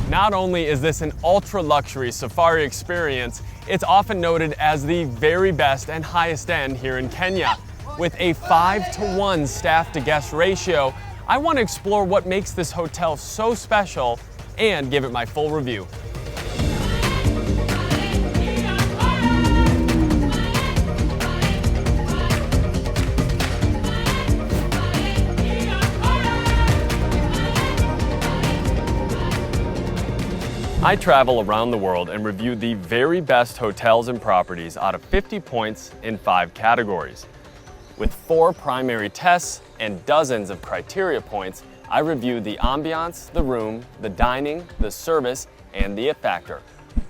Not only is this an ultra-luxury safari experience, it's often noted as the very best and highest end here in Kenya. With a 5-to-1 staff-to-guest ratio, I want to explore what makes this hotel so special and give it my full review. I travel around the world and review the very best hotels and properties out of 50 points in 5 categories. With 4 primary tests and dozens of criteria points, I review the ambiance, the room, the dining, the service, and the it factor.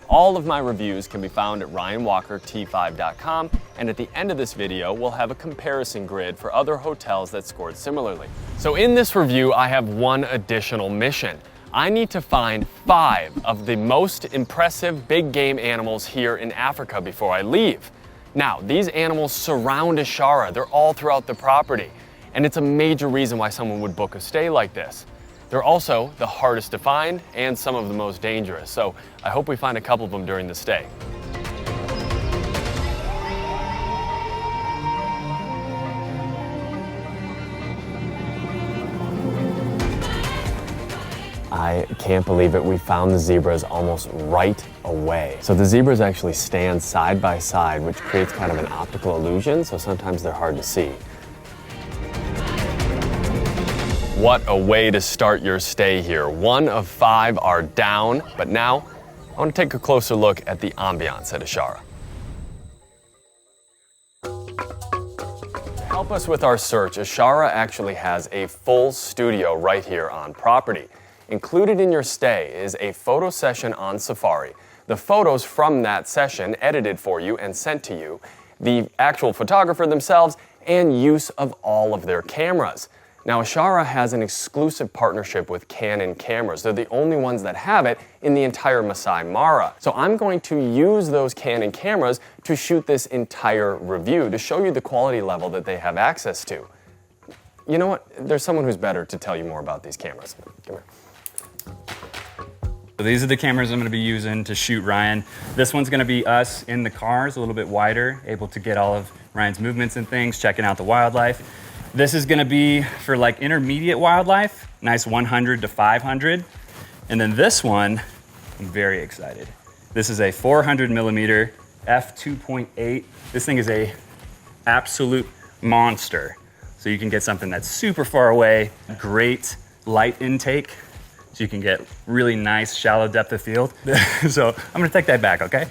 All of my reviews can be found at ryanwalkert5.com, and at the end of this video, we'll have a comparison grid for other hotels that scored similarly. So in this review, I have one additional mission. I need to find 5 of the most impressive big game animals here in Africa before I leave. Now, these animals surround Ishara. They're all throughout the property, and it's a major reason why someone would book a stay like this. They're also the hardest to find and some of the most dangerous, so I hope we find a couple of them during the stay. I can't believe it, we found the zebras almost right away. So the zebras actually stand side by side, which creates kind of an optical illusion, so sometimes they're hard to see. What a way to start your stay here. 1 of 5 are down, but now I want to take a closer look at the ambiance at Ishara. To help us with our search, Ishara actually has a full studio right here on property. Included in your stay is a photo session on safari. The photos from that session edited for you and sent to you, the actual photographer themselves, and use of all of their cameras. Now, Ishara has an exclusive partnership with Canon cameras. They're the only ones that have it in the entire Masai Mara. So I'm going to use those Canon cameras to shoot this entire review to show you the quality level that they have access to. You know what? There's someone who's better to tell you more about these cameras. Come here. So these are the cameras I'm going to be using to shoot Ryan. This one's going to be us in the cars, a little bit wider, able to get all of Ryan's movements and things, checking out the wildlife. This is going to be for like intermediate wildlife, nice 100 to 500. And then this one, I'm very excited. This is a 400 millimeter f2.8. This thing is a absolute monster. So you can get something that's super far away, great light intake, so you can get really nice shallow depth of field. So I'm gonna take that back, okay?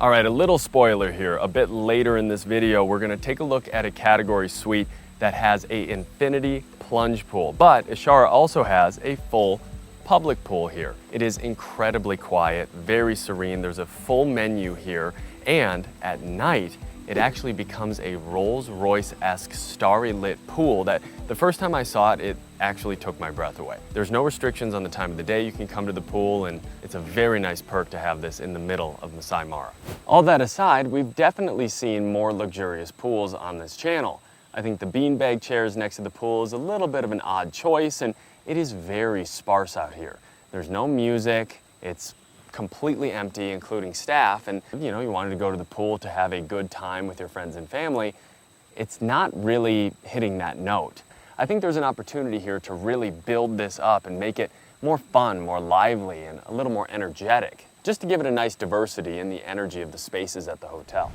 All right, a little spoiler here. A bit later in this video, we're gonna take a look at a category suite that has an infinity plunge pool, but Ishara also has a full public pool here. It is incredibly quiet, very serene. There's a full menu here, and at night, it actually becomes a Rolls-Royce-esque starry lit pool that the first time I saw it, it actually took my breath away. There's no restrictions on the time of the day you can come to the pool, and it's a very nice perk to have this in the middle of Masai Mara. All that aside, we've definitely seen more luxurious pools on this channel. I think the beanbag chairs next to the pool is a little bit of an odd choice, and it is very sparse out here. There's no music, it's completely empty, including staff, and you wanted to go to the pool to have a good time with your friends and family. It's not really hitting that note. I think there's an opportunity here to really build this up and make it more fun, more lively, and a little more energetic, just to give it a nice diversity in the energy of the spaces at the hotel.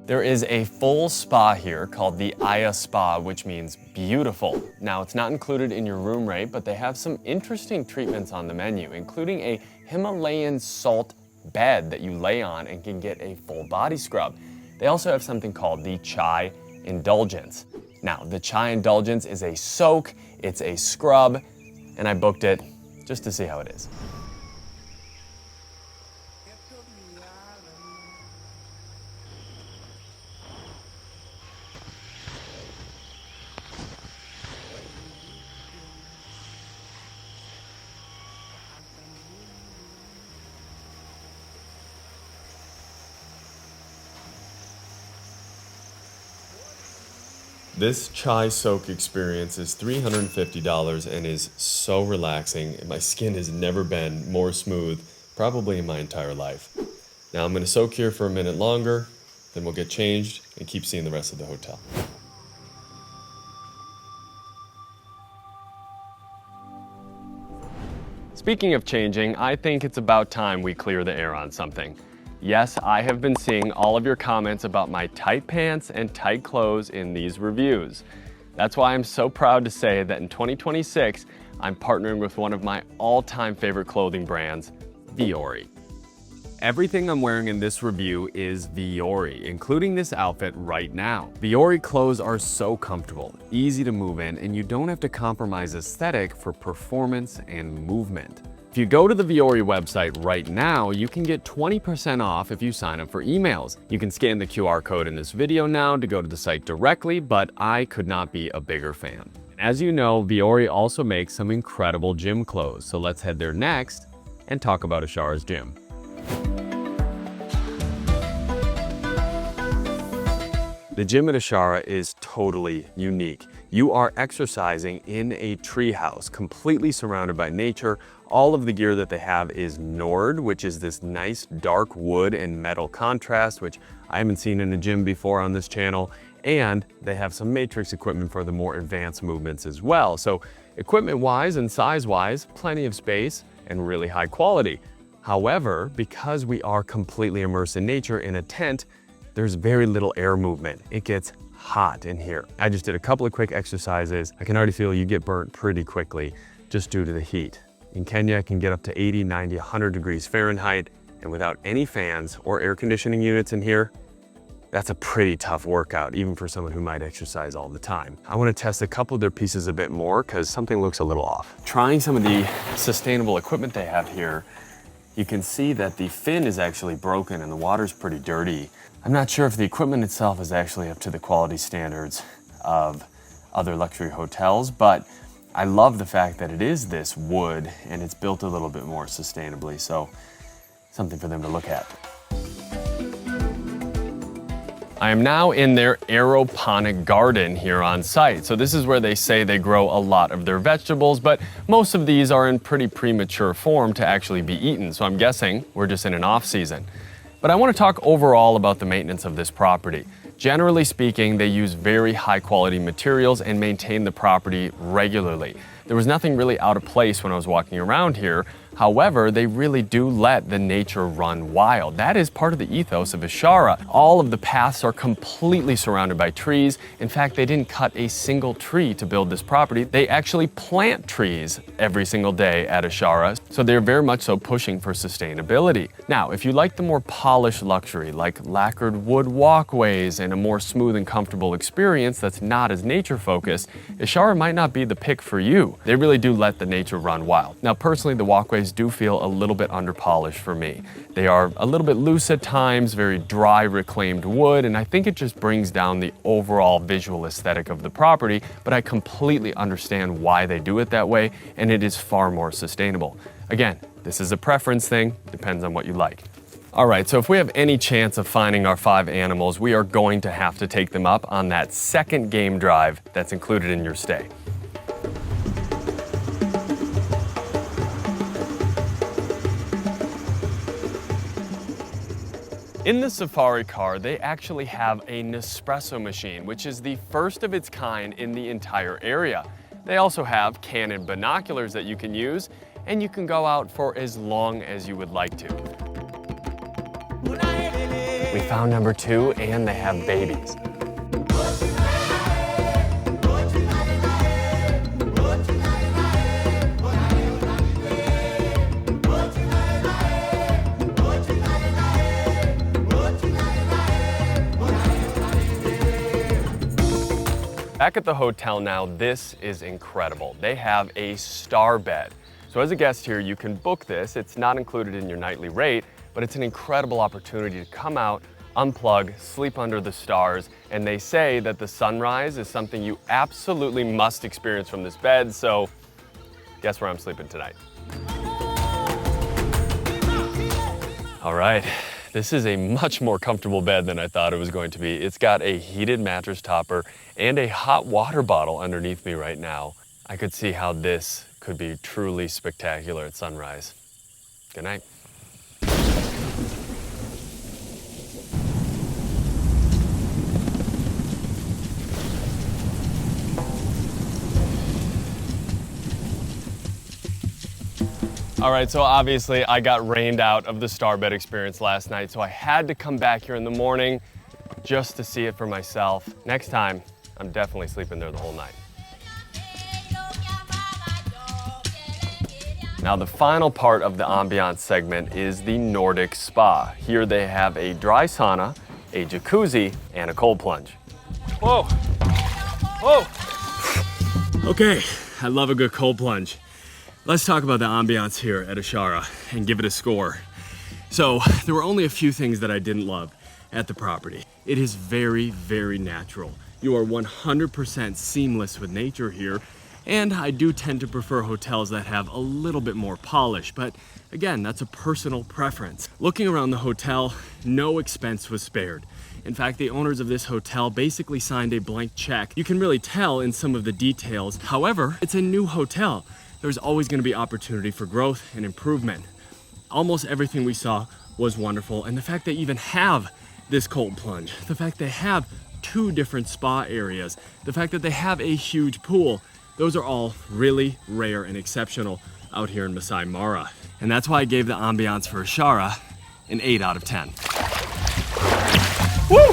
There is a full spa here called the Aya Spa, which means beautiful. Now, it's not included in your room rate, but they have some interesting treatments on the menu, including a Himalayan salt bed that you lay on and can get a full body scrub. They also have something called the Chai Indulgence. Now, the Chai Indulgence is a soak, it's a scrub, and I booked it just to see how it is. This chai soak experience is $350 and is so relaxing. My skin has never been more smooth, probably in my entire life. Now I'm gonna soak here for a minute longer, then we'll get changed and keep seeing the rest of the hotel. Speaking of changing, I think it's about time we clear the air on something. Yes, I have been seeing all of your comments about my tight pants and tight clothes in these reviews. That's why I'm so proud to say that in 2026, I'm partnering with one of my all-time favorite clothing brands, Vuori. Everything I'm wearing in this review is Vuori, including this outfit right now. Vuori clothes are so comfortable, easy to move in, and you don't have to compromise aesthetic for performance and movement. If you go to the Vuori website right now, you can get 20% off if you sign up for emails. You can scan the QR code in this video now to go to the site directly, but I could not be a bigger fan. As you know, Vuori also makes some incredible gym clothes, so let's head there next and talk about Ishara's gym. The gym at Ishara is totally unique. You are exercising in a treehouse, completely surrounded by nature. All of the gear that they have is Nord, which is this nice dark wood and metal contrast, which I haven't seen in a gym before on this channel. And they have some matrix equipment for the more advanced movements as well. So equipment-wise and size-wise, plenty of space and really high quality. However, because we are completely immersed in nature in a tent, there's very little air movement. It gets hot in here. I just did a couple of quick exercises. I can already feel you get burnt pretty quickly just due to the heat. In Kenya, it can get up to 80, 90, 100 degrees Fahrenheit, and without any fans or air conditioning units in here, that's a pretty tough workout, even for someone who might exercise all the time. I want to test a couple of their pieces a bit more because something looks a little off. Trying some of the sustainable equipment they have here, you can see that the fin is actually broken and the water's pretty dirty. I'm not sure if the equipment itself is actually up to the quality standards of other luxury hotels, but I love the fact that it is this wood and it's built a little bit more sustainably, so something for them to look at. I am now in their aeroponic garden here on site. So this is where they say they grow a lot of their vegetables, but most of these are in pretty premature form to actually be eaten. So I'm guessing we're just in an off season. But I want to talk overall about the maintenance of this property. Generally speaking, they use very high quality materials and maintain the property regularly. There was nothing really out of place when I was walking around here. However, they really do let the nature run wild. That is part of the ethos of Ishara. All of the paths are completely surrounded by trees. In fact, they didn't cut a single tree to build this property. They actually plant trees every single day at Ishara. So they're very much so pushing for sustainability. Now, if you like the more polished luxury, like lacquered wood walkways and a more smooth and comfortable experience that's not as nature focused, Ishara might not be the pick for you. They really do let the nature run wild. Now, personally, the walkways do feel a little bit under-polished for me. They are a little bit loose at times, very dry reclaimed wood, and I think it just brings down the overall visual aesthetic of the property, but I completely understand why they do it that way, and it is far more sustainable. Again, this is a preference thing, depends on what you like. All right, so if we have any chance of finding our 5 animals, we are going to have to take them up on that second game drive that's included in your stay. In the safari car, they actually have a Nespresso machine, which is the first of its kind in the entire area. They also have Canon binoculars that you can use, and you can go out for as long as you would like to. We found number 2, and they have babies. Back at the hotel now, this is incredible. They have a star bed. So as a guest here, you can book this. It's not included in your nightly rate, but it's an incredible opportunity to come out, unplug, sleep under the stars, and they say that the sunrise is something you absolutely must experience from this bed, so guess where I'm sleeping tonight? All right, This is a much more comfortable bed than I thought it was going to be. It's got a heated mattress topper and a hot water bottle underneath me right now. I could see how this could be truly spectacular at sunrise. Good night. All right, so obviously I got rained out of the starbed experience last night, so I had to come back here in the morning just to see it for myself. Next time, I'm definitely sleeping there the whole night. Now the final part of the ambiance segment is the Nordic spa. Here they have a dry sauna, a jacuzzi, and a cold plunge. Whoa, whoa. Okay, I love a good cold plunge. Let's talk about the ambiance here at Ishara and give it a score. So there were only a few things that I didn't love at the property. It is very, very natural. You are 100% seamless with nature here. And I do tend to prefer hotels that have a little bit more polish, but again, that's a personal preference. Looking around the hotel, no expense was spared. In fact, the owners of this hotel basically signed a blank check. You can really tell in some of the details. However, it's a new hotel. There's always going to be opportunity for growth and improvement. Almost everything we saw was wonderful, and the fact they even have this cold plunge, the fact they have 2 different spa areas, the fact that they have a huge pool, those are all really rare and exceptional out here in Masai Mara. And that's why I gave the ambiance for Ishara an 8 out of 10. Woo!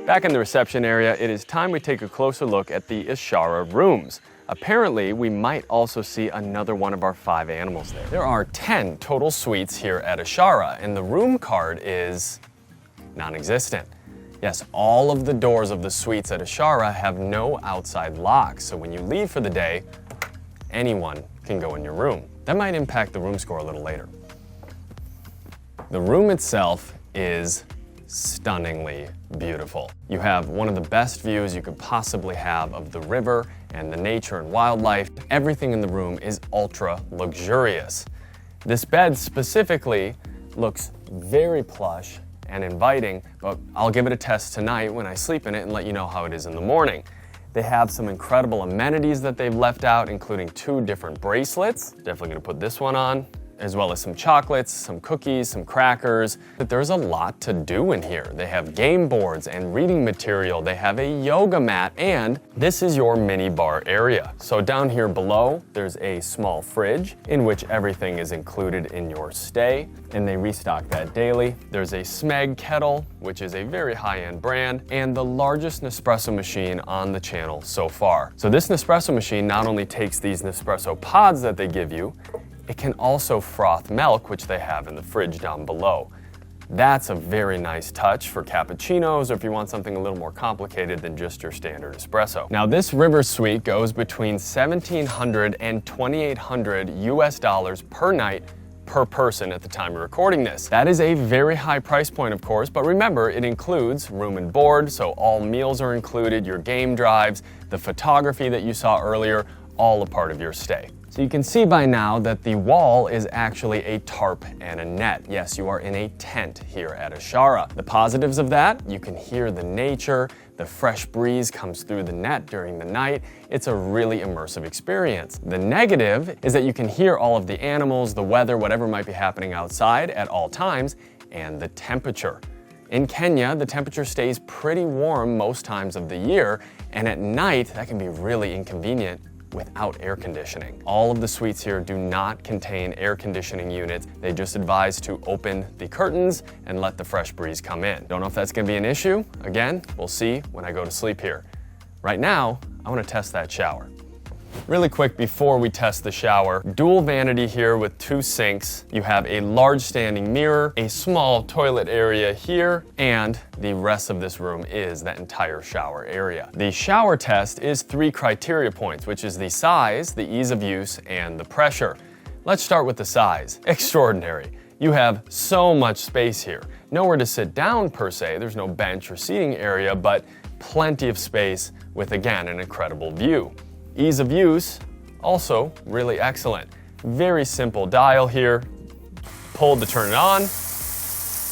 Back in the reception area, it is time we take a closer look at the Ishara rooms. Apparently, we might also see another one of our 5 animals there. There are 10 total suites here at Ishara, and the room card is non-existent. Yes, all of the doors of the suites at Ishara have no outside locks, so when you leave for the day, anyone can go in your room. That might impact the room score a little later. The room itself is stunningly beautiful. You have one of the best views you could possibly have of the river and the nature and wildlife. Everything in the room is ultra luxurious. This bed specifically looks very plush and inviting, but I'll give it a test tonight when I sleep in it and let you know how it is in the morning. They have some incredible amenities that they've left out, including 2 different bracelets. Definitely gonna put this one on, as well as some chocolates, some cookies, some crackers. But there's a lot to do in here. They have game boards and reading material. They have a yoga mat, and this is your mini bar area. So down here below, there's a small fridge in which everything is included in your stay, and they restock that daily. There's a Smeg kettle, which is a very high-end brand, and the largest Nespresso machine on the channel so far. So this Nespresso machine not only takes these Nespresso pods that they give you, it can also froth milk, which they have in the fridge down below. That's a very nice touch for cappuccinos or if you want something a little more complicated than just your standard espresso. Now this river suite goes between $1,700 and $2,800 US per night per person at the time of recording this. That is a very high price point, of course, but remember, it includes room and board, so all meals are included, your game drives, the photography that you saw earlier, all a part of your stay. So you can see by now that the wall is actually a tarp and a net. Yes, you are in a tent here at Ishara. The positives of that, you can hear the nature, the fresh breeze comes through the net during the night. It's a really immersive experience. The negative is that you can hear all of the animals, the weather, whatever might be happening outside at all times, and the temperature. In Kenya, the temperature stays pretty warm most times of the year, and at night, that can be really inconvenient without air conditioning. All of the suites here do not contain air conditioning units. They just advise to open the curtains and let the fresh breeze come in. Don't know if that's gonna be an issue. Again, we'll see when I go to sleep here. Right now, I wanna test that shower. Really quick before we test the shower, dual vanity here with 2 sinks. You have a large standing mirror, a small toilet area here, and the rest of this room is that entire shower area. The shower test is 3 criteria points, which is the size, the ease of use, and the pressure. Let's start with the size. Extraordinary. You have so much space here. Nowhere to sit down per se, there's no bench or seating area, but plenty of space with, again, an incredible view. Ease of use, also really excellent. Very simple dial here. Pull to turn it on.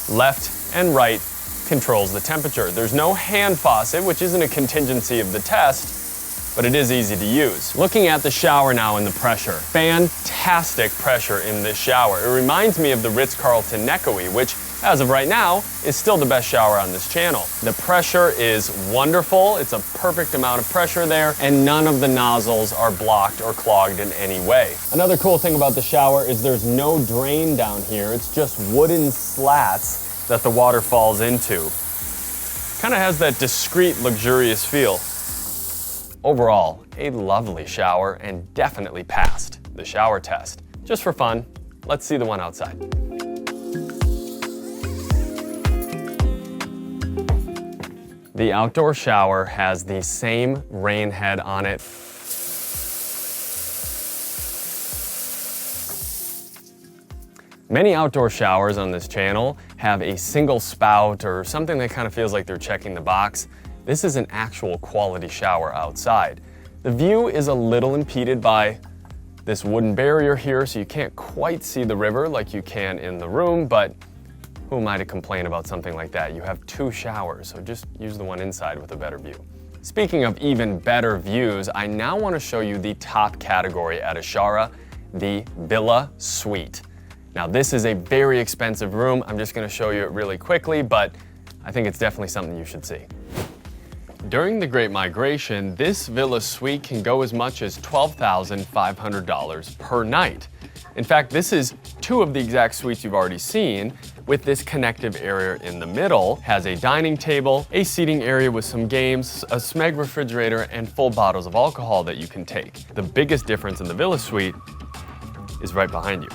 Left and right controls the temperature. There's no hand faucet, which isn't a contingency of the test, but it is easy to use. Looking at the shower now and the pressure. Fantastic pressure in this shower. It reminds me of the Ritz-Carlton Nekoi, which, as of right now, is still the best shower on this channel. The pressure is wonderful. It's a perfect amount of pressure there, and none of the nozzles are blocked or clogged in any way. Another cool thing about the shower is there's no drain down here. It's just wooden slats that the water falls into. Kind of has that discreet, luxurious feel. Overall, a lovely shower and definitely passed the shower test. Just for fun, let's see the one outside. The outdoor shower has the same rain head on it. Many outdoor showers on this channel have a single spout or something that kind of feels like they're checking the box. This is an actual quality shower outside. The view is a little impeded by this wooden barrier here, so you can't quite see the river like you can in the room, but who am I to complain about something like that? You have 2 showers, so just use the one inside with a better view. Speaking of even better views, I now want to show you the top category at Ishara, the Villa Suite. Now this is a very expensive room. I'm just going to show you it really quickly, but I think it's definitely something you should see. During the Great Migration, this Villa Suite can go as much as $12,500 per night. In fact, this is 2 of the exact suites you've already seen, with this connective area in the middle, has a dining table, a seating area with some games, a Smeg refrigerator, and full bottles of alcohol that you can take. The biggest difference in the Villa Suite is right behind you.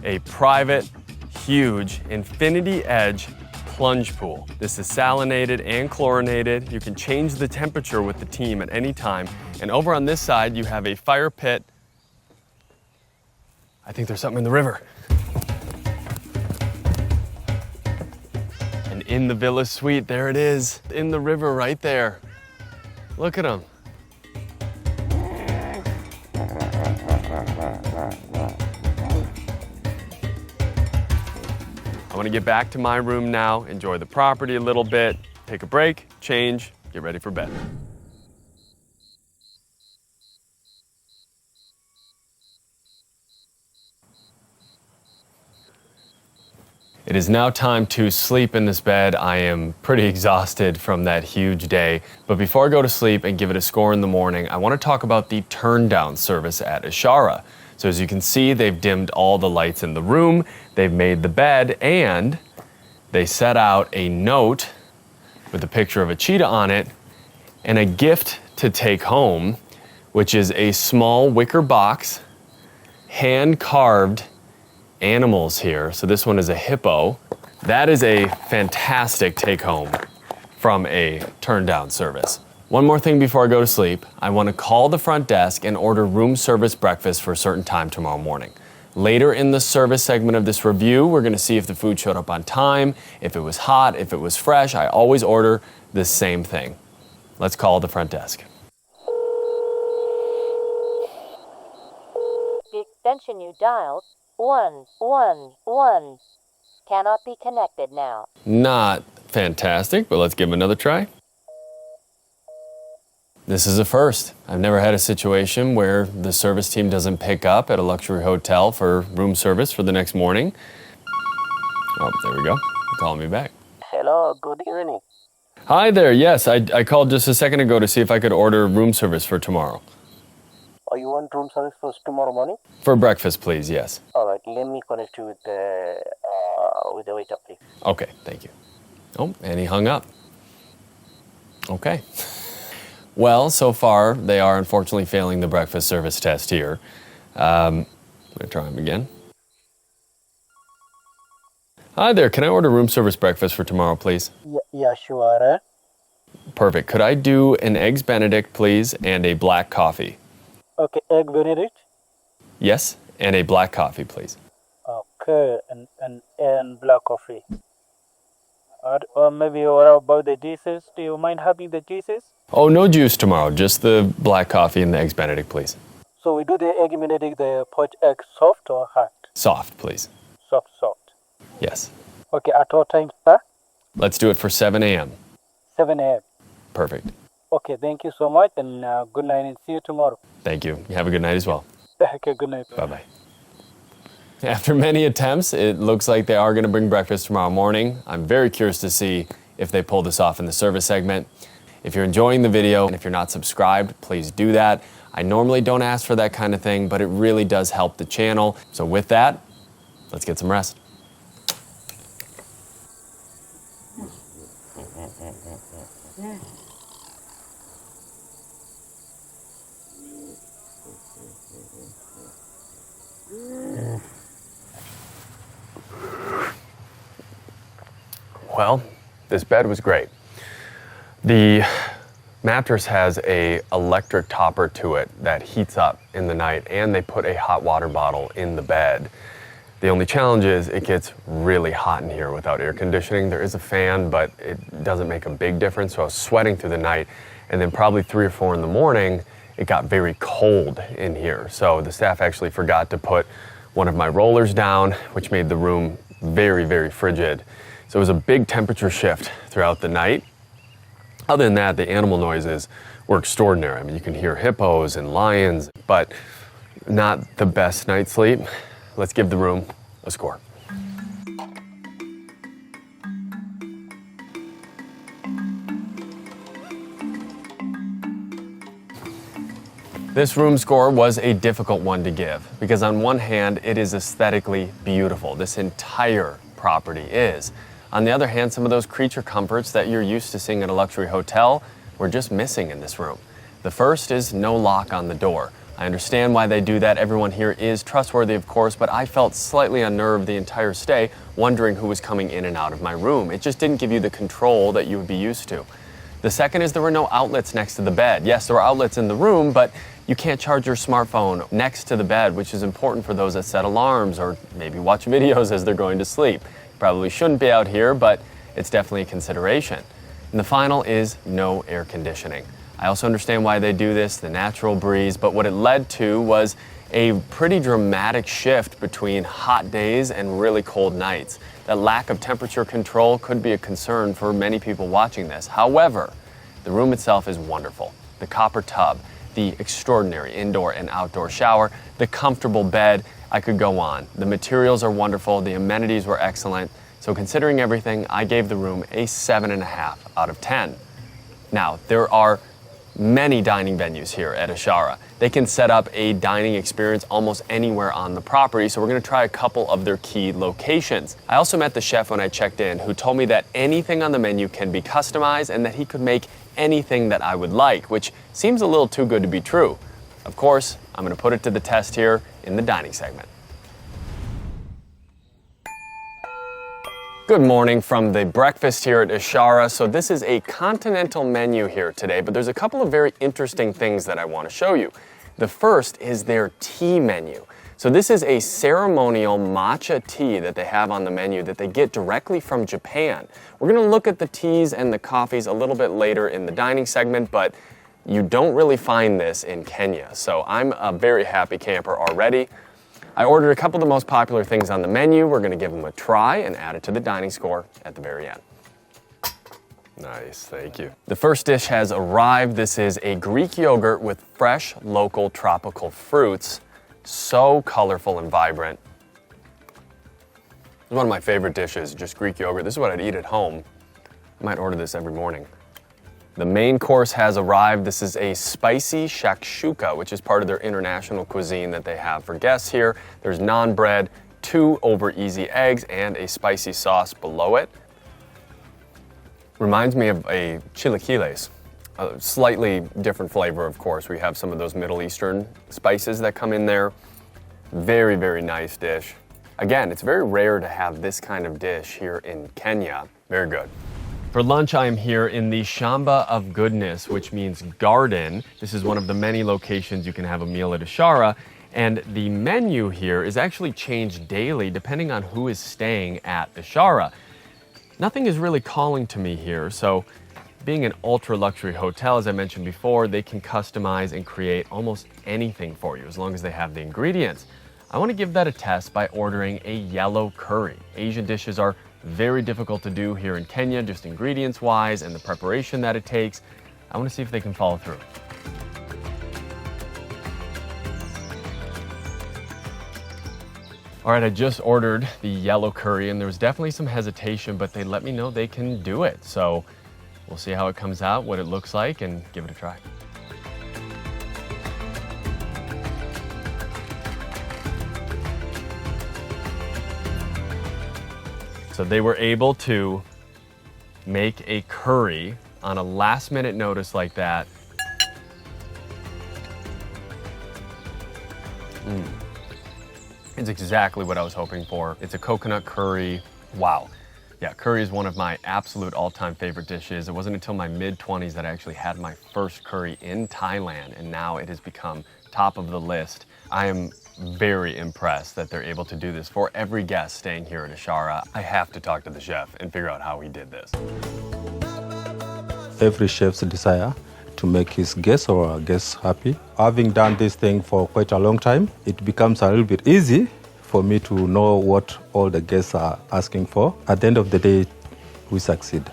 A private, huge, infinity edge plunge pool. This is salinated and chlorinated. You can change the temperature with the team at any time. And over on this side, you have a fire pit. I think there's something in the river. And in the Villa Suite, there it is, in the river right there. Look at them. I want to get back to my room now, enjoy the property a little bit, take a break, change, get ready for bed. It is now time to sleep in this bed. I am pretty exhausted from that huge day. But before I go to sleep and give it a score in the morning, I want to talk about the turn down service at Ishara. So as you can see, they've dimmed all the lights in the room, they've made the bed, and they set out a note with a picture of a cheetah on it and a gift to take home, which is a small wicker box, hand-carved animals here. So this one is a hippo. That is a fantastic take home from a turn down service. One more thing before I go to sleep, I want to call the front desk and order room service breakfast for a certain time tomorrow morning. Later in the service segment of this review, we're going to see if the food showed up on time, if it was hot, if it was fresh. I always order the same thing. Let's call the front desk. The extension you dialed, 111, cannot be connected now. Not fantastic, but let's give it another try. This is a first. I've never had a situation where the service team doesn't pick up at a luxury hotel for room service for the next morning. Oh, there we go. They're calling me back. Hello, good evening. Hi there. Yes, I called just a second ago to see if I could order room service for tomorrow. Oh, you want room service for tomorrow morning? For breakfast, please. Yes. All right, let me connect you with the waiter, please. Okay, thank you. Oh, and he hung up. Okay. Well, so far, they are unfortunately failing the breakfast service test here. I'm gonna try them again. Hi there, can I order room service breakfast for tomorrow, please? Yeah, sure. Perfect. Could I do an Eggs Benedict, please, and a black coffee? Okay, egg Benedict. Yes, and a black coffee, please. Okay, and black coffee. Maybe what about the juices? Do you mind having the juices? Oh, no juice tomorrow, just the black coffee and the eggs Benedict, please. So we do the egg Benedict, the poached egg soft or hard? Soft, please. Soft, soft. Yes. Okay, at what time, sir? Let's do it for 7 a.m. 7 a.m. Perfect. Okay, thank you so much, and good night, and see you tomorrow. Thank you. You have a good night as well. Okay, good night. Bye-bye. After many attempts, it looks like they are going to bring breakfast tomorrow morning. I'm very curious to see if they pull this off in the service segment. If you're enjoying the video and if you're not subscribed, please do that. I normally don't ask for that kind of thing, but it really does help the channel. So with that, let's get some rest. Well, this bed was great. The mattress has a electric topper to it that heats up in the night, and they put a hot water bottle in the bed. The only challenge is it gets really hot in here without air conditioning. There is a fan, but it doesn't make a big difference. So I was sweating through the night, and then probably 3 or 4 in the morning, it got very cold in here. So the staff actually forgot to put one of my rollers down, which made the room very, very frigid. So it was a big temperature shift throughout the night. Other than that, the animal noises were extraordinary. I mean, you can hear hippos and lions, but not the best night's sleep. Let's give the room a score. This room score was a difficult one to give because on one hand, it is aesthetically beautiful. This entire property is. On the other hand, some of those creature comforts that you're used to seeing at a luxury hotel were just missing in this room. The first is no lock on the door. I understand why they do that. Everyone here is trustworthy, of course, but I felt slightly unnerved the entire stay, wondering who was coming in and out of my room. It just didn't give you the control that you would be used to. The second is there were no outlets next to the bed. Yes, there were outlets in the room, but you can't charge your smartphone next to the bed, which is important for those that set alarms or maybe watch videos as they're going to sleep. Probably shouldn't be out here, but it's definitely a consideration. And the final is no air conditioning. I also understand why they do this, the natural breeze, but what it led to was a pretty dramatic shift between hot days and really cold nights. That lack of temperature control could be a concern for many people watching this. However, the room itself is wonderful. The copper tub, the extraordinary indoor and outdoor shower, the comfortable bed, I could go on. The materials are wonderful, the amenities were excellent. So considering everything, I gave the room a 7.5 out of 10. Now, there are many dining venues here at Ishara. They can set up a dining experience almost anywhere on the property, so we're gonna try a couple of their key locations. I also met the chef when I checked in, who told me that anything on the menu can be customized and that he could make anything that I would like, which seems a little too good to be true. Of course, I'm gonna put it to the test here in the dining segment. Good morning from the breakfast here at Ishara. So this is a continental menu here today, but there's a couple of very interesting things that I want to show you. The first is their tea menu. So this is a ceremonial matcha tea that they have on the menu that they get directly from Japan. We're going to look at the teas and the coffees a little bit later in the dining segment, but you don't really find this in Kenya. So I'm a very happy camper already. I ordered a couple of the most popular things on the menu. We're gonna give them a try and add it to the dining score at the very end. Nice, thank you. The first dish has arrived. This is a Greek yogurt with fresh, local, tropical fruits. So colorful and vibrant. It's one of my favorite dishes, just Greek yogurt. This is what I'd eat at home. I might order this every morning. The main course has arrived. This is a spicy shakshuka, which is part of their international cuisine that they have for guests here. There's naan bread, 2 over easy eggs, and a spicy sauce below it. Reminds me of a chilaquiles. A slightly different flavor, of course. We have some of those Middle Eastern spices that come in there. Very, very nice dish. Again, it's very rare to have this kind of dish here in Kenya. Very good. For lunch, I am here in the Shamba of Goodness, which means garden. This is one of the many locations you can have a meal at Ishara. And the menu here is actually changed daily depending on who is staying at Ishara. Nothing is really calling to me here, so being an ultra luxury hotel, as I mentioned before, they can customize and create almost anything for you as long as they have the ingredients. I want to give that a test by ordering a yellow curry. Asian dishes are very difficult to do here in Kenya, just ingredients wise and the preparation that it takes. I want to see if they can follow through. All right, I just ordered the yellow curry and there was definitely some hesitation, but they let me know they can do it. So we'll see how it comes out, what it looks like, and give it a try. So they were able to make a curry on a last minute notice like that. It's exactly what I was hoping for. It's a coconut curry. Wow. Yeah, curry is one of my absolute all-time favorite dishes. It wasn't until my mid-20s that I actually had my first curry in Thailand, and now it has become top of the list. I am very impressed that they're able to do this for every guest staying here at Ishara. I have to talk to the chef and figure out how he did this. Every chef's desire to make his guests or our guests happy. Having done this thing for quite a long time, it becomes a little bit easy for me to know what all the guests are asking for. At the end of the day, we succeed.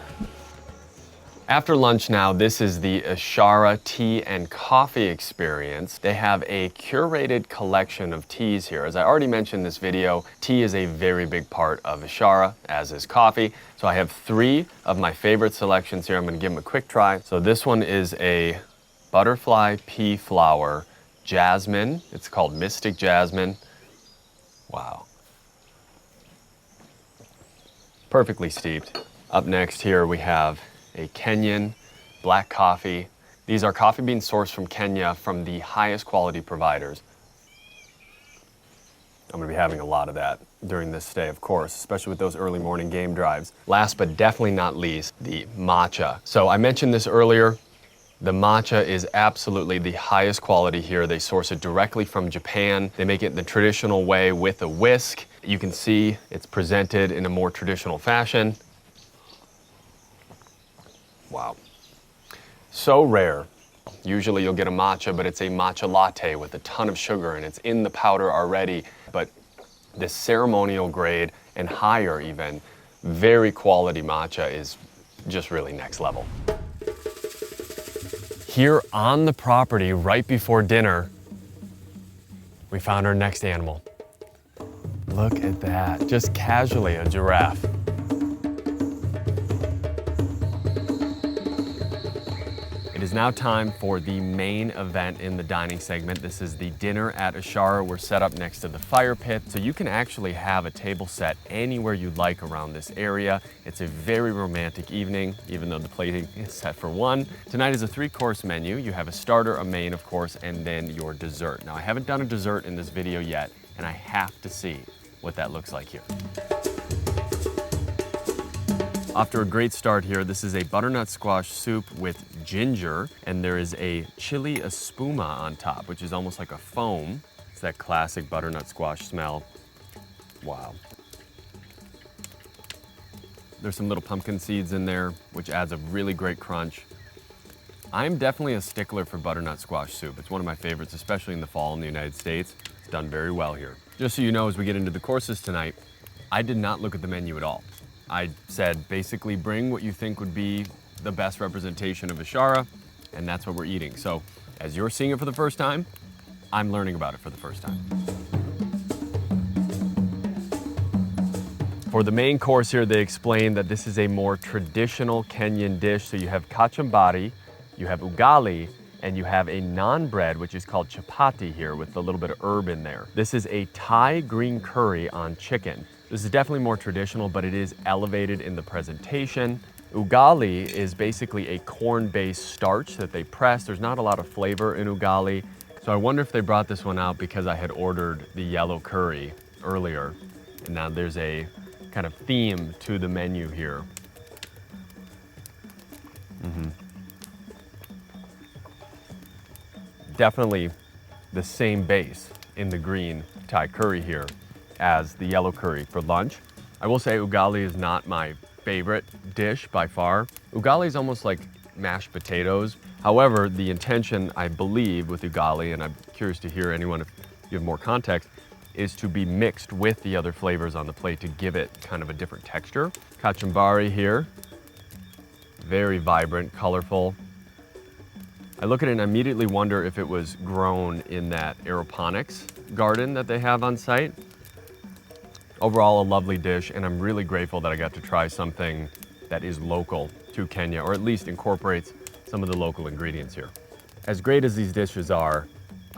After lunch now, this is the Ishara tea and coffee experience. They have a curated collection of teas here. As I already mentioned in this video, tea is a very big part of Ishara, as is coffee. So I have 3 of my favorite selections here. I'm gonna give them a quick try. So this one is a butterfly pea flower jasmine. It's called Mystic Jasmine. Wow. Perfectly steeped. Up next here we have a Kenyan black coffee. These are coffee beans sourced from Kenya from the highest quality providers. I'm gonna be having a lot of that during this stay, of course, especially with those early morning game drives. Last but definitely not least, the matcha. So I mentioned this earlier, the matcha is absolutely the highest quality here. They source it directly from Japan. They make it the traditional way with a whisk. You can see it's presented in a more traditional fashion. Wow. So rare. Usually you'll get a matcha, but it's a matcha latte with a ton of sugar and it's in the powder already. But this ceremonial grade and higher even, very quality matcha is just really next level. Here on the property, right before dinner, we found our next animal. Look at that, just casually a giraffe. It is now time for the main event in the dining segment. This is the dinner at Ishara. We're set up next to the fire pit, so you can actually have a table set anywhere you'd like around this area. It's a very romantic evening, even though the plating is set for 1. Tonight is a 3-course menu. You have a starter, a main, of course, and then your dessert. Now, I haven't done a dessert in this video yet, and I have to see what that looks like here. After a great start here, this is a butternut squash soup with ginger, and there is a chili espuma on top, which is almost like a foam. It's that classic butternut squash smell. Wow. There's some little pumpkin seeds in there, which adds a really great crunch. I'm definitely a stickler for butternut squash soup. It's one of my favorites, especially in the fall in the United States. It's done very well here. Just so you know, as we get into the courses tonight, I did not look at the menu at all. I said, basically bring what you think would be the best representation of Ishara, and that's what we're eating. So as you're seeing it for the first time, I'm learning about it for the first time. For the main course here, they explain that this is a more traditional Kenyan dish. So you have kachambari, you have ugali, and you have a naan bread, which is called chapati here with a little bit of herb in there. This is a Thai green curry on chicken. This is definitely more traditional, but it is elevated in the presentation. Ugali is basically a corn-based starch that they press. There's not a lot of flavor in ugali. So I wonder if they brought this one out because I had ordered the yellow curry earlier. And now there's a kind of theme to the menu here. Definitely the same base in the green Thai curry here as the yellow curry for lunch. I will say ugali is not my favorite dish by far. Ugali is almost like mashed potatoes. However, the intention, I believe, with ugali, and I'm curious to hear anyone if you have more context, is to be mixed with the other flavors on the plate to give it kind of a different texture. Kachumbari here, very vibrant, colorful. I look at it and I immediately wonder if it was grown in that aeroponics garden that they have on site. Overall, a lovely dish, and I'm really grateful that I got to try something that is local to Kenya, or at least incorporates some of the local ingredients here. As great as these dishes are,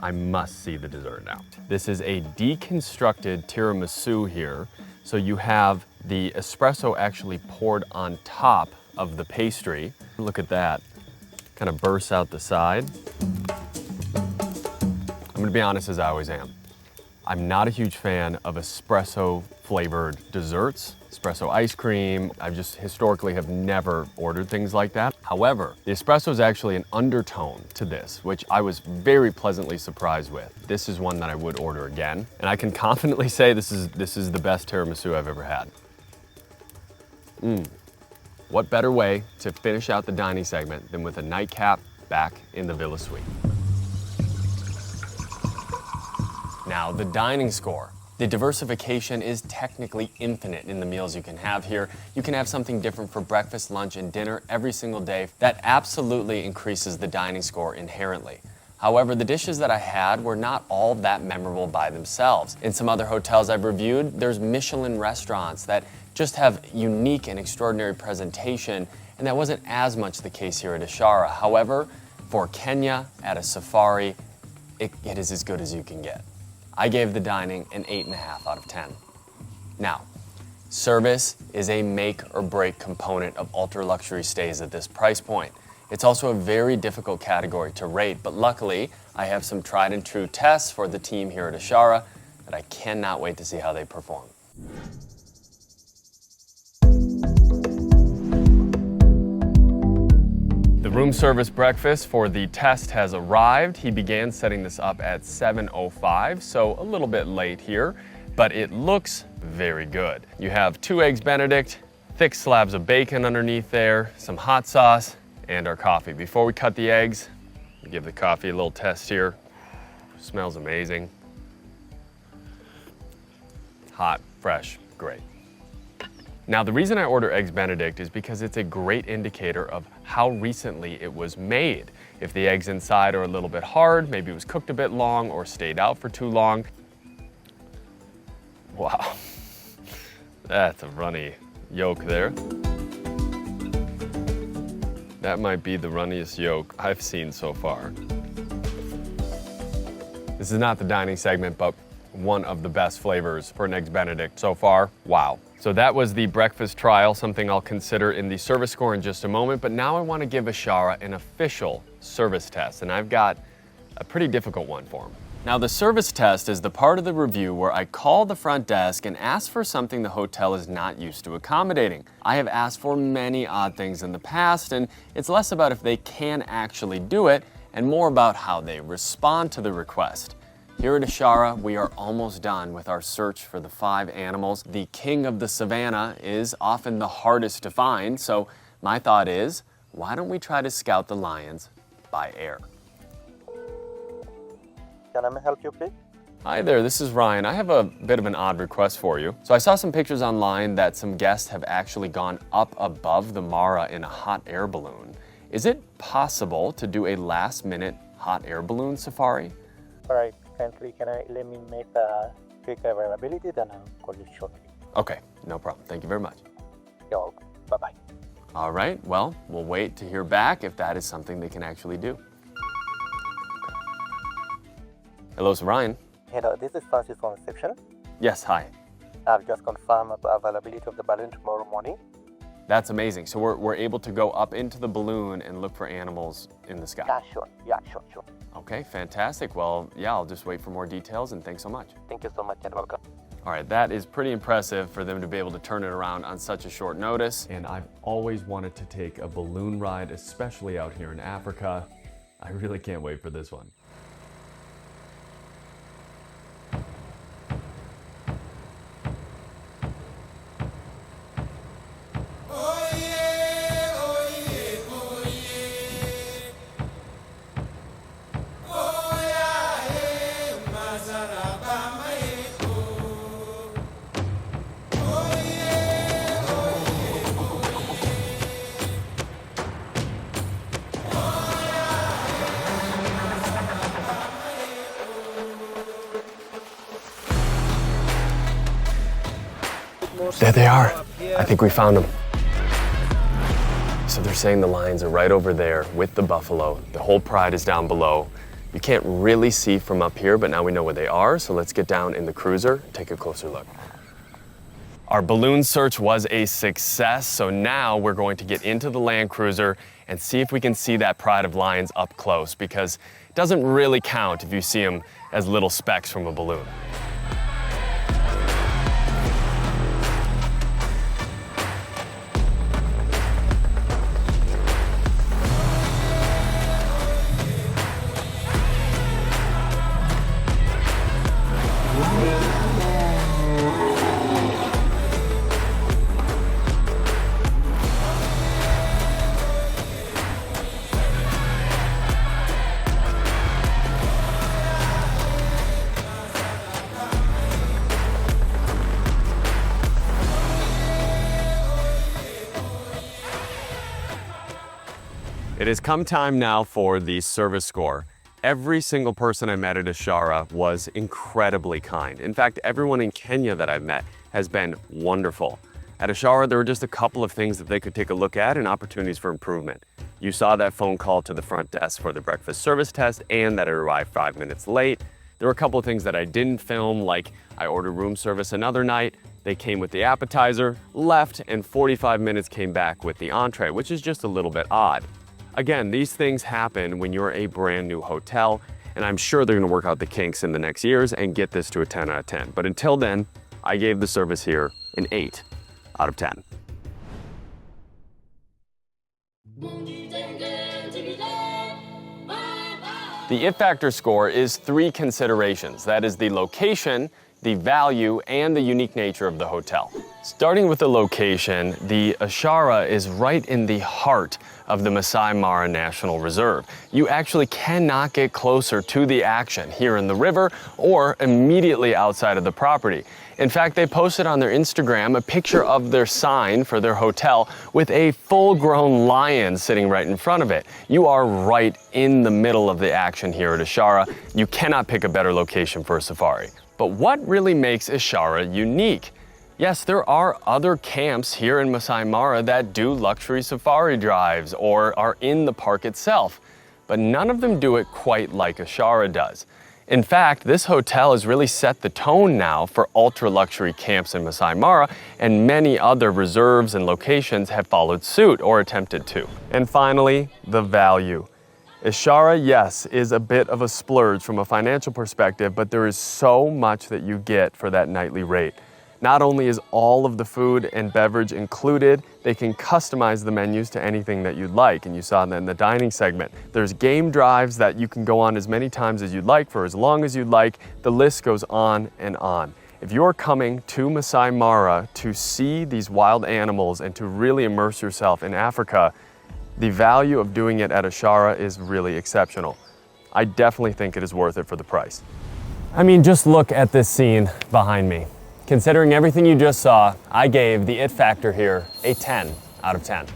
I must see the dessert now. This is a deconstructed tiramisu here. So you have the espresso actually poured on top of the pastry. Look at that. Kind of bursts out the side. I'm gonna be honest, as I always am. I'm not a huge fan of espresso flavored desserts, espresso ice cream. I just historically have never ordered things like that. However, the espresso is actually an undertone to this, which I was very pleasantly surprised with. This is one that I would order again, and I can confidently say this is the best tiramisu I've ever had. What better way to finish out the dining segment than with a nightcap back in the Villa Suite? Now, the dining score. The diversification is technically infinite in the meals you can have here. You can have something different for breakfast, lunch, and dinner every single day. That absolutely increases the dining score inherently. However, the dishes that I had were not all that memorable by themselves. In some other hotels I've reviewed, there's Michelin restaurants that just have unique and extraordinary presentation, and that wasn't as much the case here at Ishara. However, for Kenya at a safari, it is as good as you can get. I gave the dining an 8.5 out of 10. Now, service is a make or break component of ultra luxury stays at this price point. It's also a very difficult category to rate, but luckily I have some tried and true tests for the team here at Ishara that I cannot wait to see how they perform. The room service breakfast for the test has arrived. He began setting this up at 7:05, so a little bit late here, but it looks very good. You have 2 eggs Benedict, thick slabs of bacon underneath there, some hot sauce, and our coffee. Before we cut the eggs, give the coffee a little test here. Smells amazing. Hot, fresh, great. Now, the reason I order eggs Benedict is because it's a great indicator of how recently it was made. If the eggs inside are a little bit hard, maybe it was cooked a bit long or stayed out for too long. Wow, that's a runny yolk there. That might be the runniest yolk I've seen so far. This is not the dining segment, but one of the best flavors for an eggs Benedict so far. Wow. So that was the breakfast trial, something I'll consider in the service score in just a moment, but now I want to give Ishara an official service test, and I've got a pretty difficult one for him. Now, the service test is the part of the review where I call the front desk and ask for something the hotel is not used to accommodating. I have asked for many odd things in the past, and it's less about if they can actually do it and more about how they respond to the request. Here at Ishara, we are almost done with our search for the 5 animals. The king of the savannah is often the hardest to find, so my thought is, why don't we try to scout the lions by air? Can I help you, please? Hi there, this is Ryan. I have a bit of an odd request for you. So I saw some pictures online that some guests have actually gone up above the Mara in a hot air balloon. Is it possible to do a last-minute hot air balloon safari? All right, kindly let me make a quick availability, then I'll call you shortly. Okay, no problem. Thank you very much. You're welcome. Bye-bye. All right, well, we'll wait to hear back if that is something they can actually do. Hello, it's Ryan. Hello, this is Francis from reception. Yes, hi. I've just confirmed the availability of the balloon tomorrow morning. That's amazing. So we're able to go up into the balloon and look for animals in the sky. Yeah, sure. Okay, fantastic. Well, yeah, I'll just wait for more details, and thanks so much. Thank you so much and welcome. All right, that is pretty impressive for them to be able to turn it around on such a short notice. And I've always wanted to take a balloon ride, especially out here in Africa. I really can't wait for this one. There they are. I think we found them. So they're saying the lions are right over there with the buffalo. The whole pride is down below. You can't really see from up here, but now we know where they are. So let's get down in the cruiser and take a closer look. Our balloon search was a success. So now we're going to get into the Land Cruiser and see if we can see that pride of lions up close, because it doesn't really count if you see them as little specks from a balloon. It has come time now for the service score. Every single person I met at Ishara was incredibly kind. In fact, everyone in Kenya that I've met has been wonderful. At Ishara, there were just a couple of things that they could take a look at and opportunities for improvement. You saw that phone call to the front desk for the breakfast service test and that it arrived 5 minutes late. There were a couple of things that I didn't film, like I ordered room service another night. They came with the appetizer, left, and 45 minutes came back with the entree, which is just a little bit odd. Again, these things happen when you're a brand new hotel, and I'm sure they're gonna work out the kinks in the next years and get this to a 10 out of 10. But until then, I gave the service here an 8 out of 10. The It Factor score is 3 considerations. That is the location, the value, and the unique nature of the hotel. Starting with the location, the Ishara is right in the heart of the Masai Mara National Reserve. You actually cannot get closer to the action here in the river or immediately outside of the property. In fact, they posted on their Instagram a picture of their sign for their hotel with a full-grown lion sitting right in front of it. You are right in the middle of the action here at Ishara. You cannot pick a better location for a safari. But what really makes Ishara unique? Yes, there are other camps here in Masai Mara that do luxury safari drives or are in the park itself, but none of them do it quite like Ishara does. In fact, this hotel has really set the tone now for ultra-luxury camps in Masai Mara, and many other reserves and locations have followed suit or attempted to. And finally, the value. Ishara, yes, is a bit of a splurge from a financial perspective, but there is so much that you get for that nightly rate. Not only is all of the food and beverage included, they can customize the menus to anything that you'd like, and you saw that in the dining segment. There's game drives that you can go on as many times as you'd like for as long as you'd like. The list goes on and on. If you're coming to Masai Mara to see these wild animals and to really immerse yourself in Africa, the value of doing it at Ishara is really exceptional. I definitely think it is worth it for the price. I mean, just look at this scene behind me. Considering everything you just saw, I gave the It Factor here a 10 out of 10.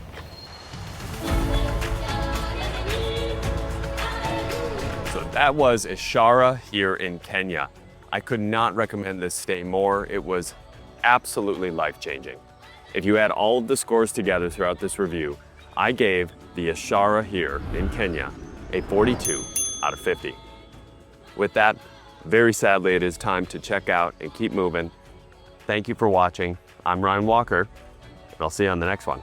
So that was Ishara here in Kenya. I could not recommend this stay more. It was absolutely life-changing. If you add all of the scores together throughout this review, I gave the Ishara here in Kenya a 42 out of 50. With that, very sadly, it is time to check out and keep moving. Thank you for watching. I'm Ryan Walker, and I'll see you on the next one.